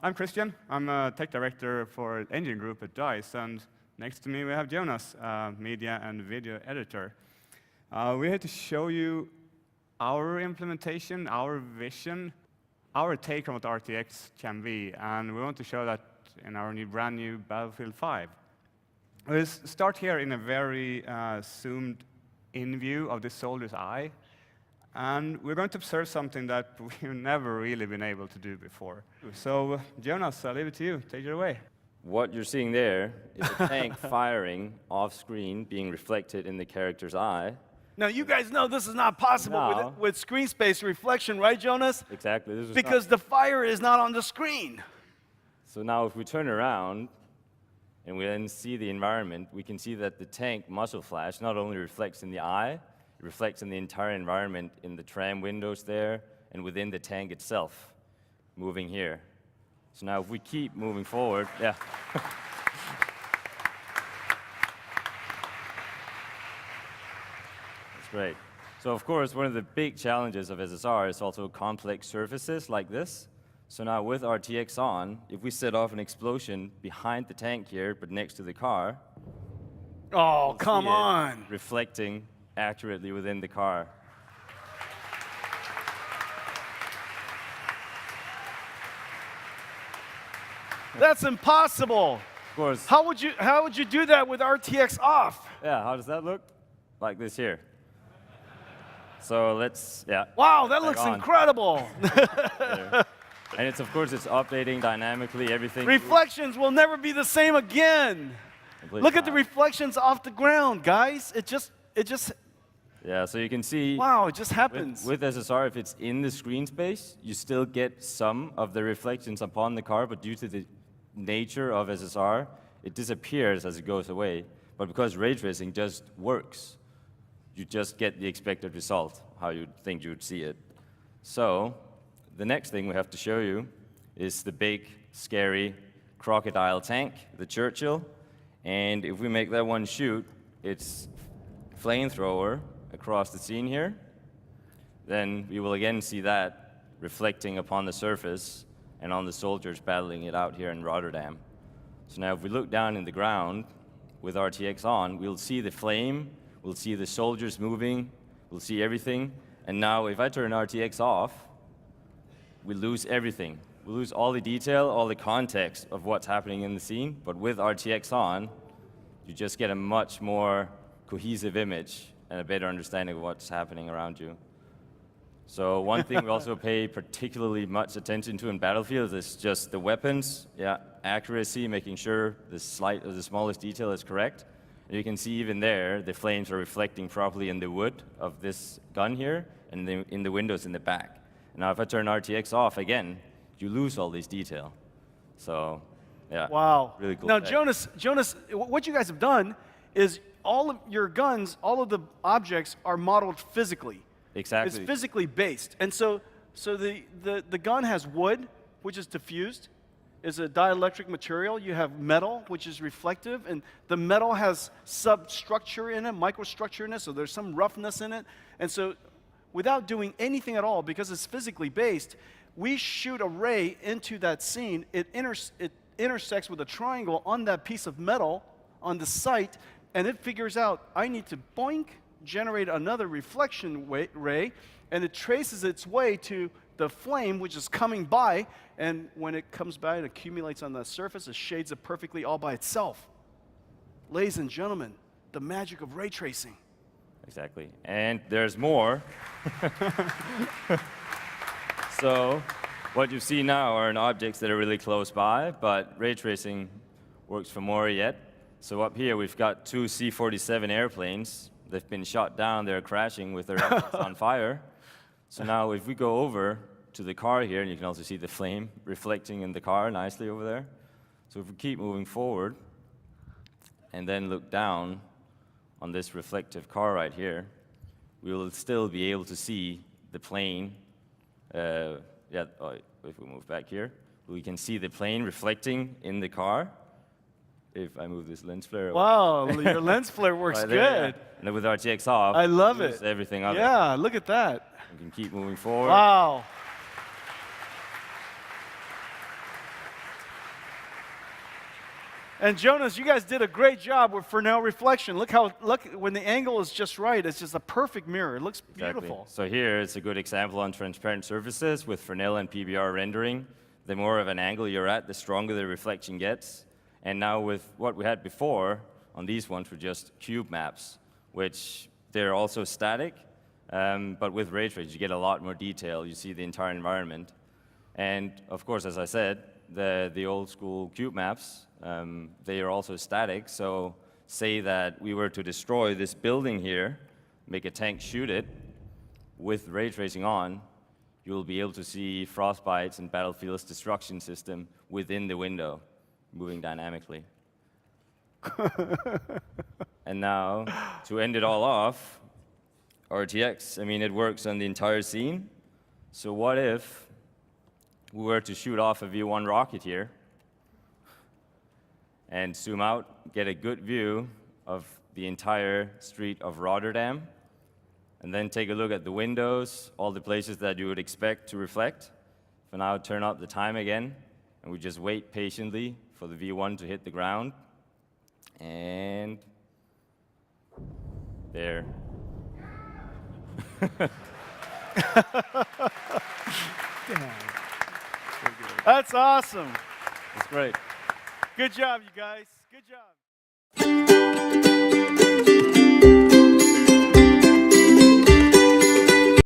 I'm Christian. I'm a tech director for engine group at DICE, and next to me we have Jonas, media and video editor. We're here to show you our implementation, our vision, our take on what RTX can be, and we want to show that in our brand new Battlefield 5. We'll start here in a very zoomed-in view of the soldier's eye, and we're going to observe something that we've never really been able to do before. So, Jonas, I'll leave it to you. Take it away. What you're seeing there is a tank firing off-screen, being reflected in the character's eye. Now, you guys know this is not possible with screen space reflection, right, Jonas? Exactly. Because the fire is not on the screen. So now if we turn around and we then see the environment, we can see that the tank muzzle flash not only reflects in the eye, it reflects in the entire environment in the tram windows there and within the tank itself, moving here. So now if we keep moving forward, yeah. That's great. So of course, one of the big challenges of SSR is also complex surfaces like this. So now with RTX on, if we set off an explosion behind the tank here, but next to the car, oh, come on, reflecting accurately within the car. That's impossible. Of course. How would you do that with RTX off? Yeah, how does that look? Like this here. So let's, yeah. Wow, that looks incredible. And it's, of course, it's updating dynamically, everything. Reflections will never be the same again. Look at the reflections off the ground, guys. It just. Yeah, so you can see. Wow, it just happens. With SSR, if it's in the screen space, you still get some of the reflections upon the car, but due to the nature of SSR, it disappears as it goes away. But because ray tracing just works, you just get the expected result, how you'd think you would see it. So the next thing we have to show you is the big, scary crocodile tank, the Churchill. And if we make that one shoot, it's flamethrower across the scene here. Then we will again see that reflecting upon the surface and on the soldiers battling it out here in Rotterdam. So now if we look down in the ground with RTX on, we'll see the flame, we'll see the soldiers moving, we'll see everything. And now if I turn RTX off, we lose everything. We lose all the detail, all the context of what's happening in the scene. But with RTX on, you just get a much more cohesive image and a better understanding of what's happening around you. So one thing we also pay particularly much attention to in Battlefield is just the weapons, accuracy, making sure the smallest detail is correct. And you can see even there, the flames are reflecting properly in the wood of this gun here and in the windows in the back. And now if I turn RTX off again, you lose all this detail. So, yeah. Wow. Really cool. Now, tech. Jonas, what you guys have done is all of your guns, all of the objects are modeled physically. Exactly. It's physically based. And so the gun has wood, which is diffused, is a dielectric material. You have metal, which is reflective, and the metal has substructure in it, microstructure in it, so there's some roughness in it. And so without doing anything at all, because it's physically based, we shoot a ray into that scene. It intersects with a triangle on that piece of metal on the site, and it figures out, I need to boink, generate another reflection ray, and it traces its way to the flame, which is coming by, and when it comes by, it accumulates on the surface, it shades it perfectly all by itself. Ladies and gentlemen, the magic of ray tracing. Exactly. And there's more. So what you see now are objects that are really close by, but ray tracing works for more yet. So up here, we've got two C-47 airplanes. They've been shot down. They're crashing with their engines on fire. So now if we go over to the car here, and you can also see the flame reflecting in the car nicely over there. So if we keep moving forward and then look down on this reflective car right here, we will still be able to see the plane. If we move back here, we can see the plane reflecting in the car. If I move this lens flare away. Wow, your lens flare works right there, good. And then with RTX off, I love it. Everything of it. Yeah, look at that. We can keep moving forward. Wow. And Jonas, you guys did a great job with Fresnel reflection. Look when the angle is just right, it's just a perfect mirror. It looks beautiful. So here it's a good example on transparent surfaces with Fresnel and PBR rendering. The more of an angle you're at, the stronger the reflection gets. And now with what we had before, on these ones were just cube maps, which they're also static, but with ray trace you get a lot more detail. You see the entire environment. And of course, as I said, the old school cube maps, they are also static. So say that we were to destroy this building here, make a tank shoot it, with ray tracing on, you'll be able to see frostbites and Battlefield's destruction system within the window, moving dynamically. And now, to end it all off, RTX, I mean, it works on the entire scene. So what if we were to shoot off a V1 rocket here and zoom out, get a good view of the entire street of Rotterdam, and then take a look at the windows, all the places that you would expect to reflect. For now, turn up the time again, and we just wait patiently for the V1 to hit the ground. And there. That's awesome. That's great. Good job, you guys. Good job.